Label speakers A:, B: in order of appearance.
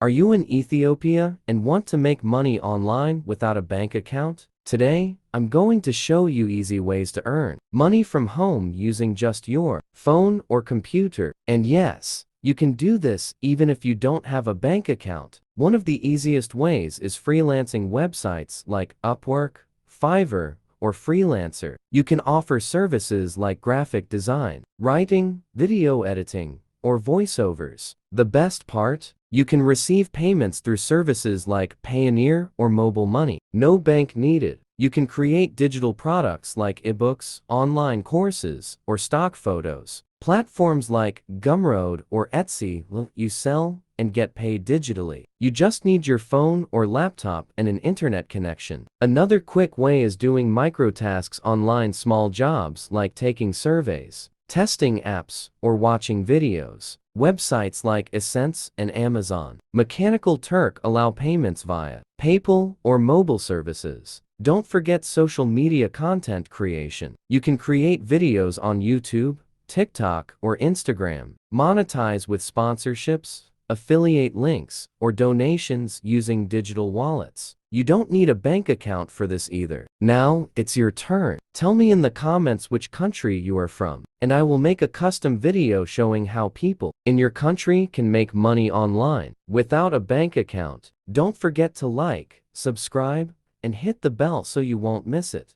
A: Are you in Ethiopia and want to make money online without a bank account? Today, I'm going to show you easy ways to earn money from home using just your phone or computer. And yes, you can do this even if you don't have a bank account. One of the easiest ways is freelancing websites like Upwork, Fiverr, or Freelancer. You can offer services like graphic design, writing, video editing, or voiceovers. The best part? You can receive payments through services like Payoneer or mobile money. No bank needed. You can create digital products like ebooks, online courses, or stock photos. Platforms like Gumroad or Etsy let you sell and get paid digitally. You just need your phone or laptop and an internet connection. Another quick way is doing microtasks online, small jobs like taking surveys, testing apps, or watching videos. Websites like Essence and Amazon Mechanical Turk allow payments via PayPal or mobile services. Don't forget social media content creation. You can create videos on YouTube, TikTok, or Instagram. Monetize with sponsorships, affiliate links, or donations using digital wallets. You don't need a bank account for this either. Now, it's your turn. Tell me in the comments which country you are from, and I will make a custom video showing how people in your country can make money online without a bank account. Don't forget to like, subscribe, and hit the bell so you won't miss it.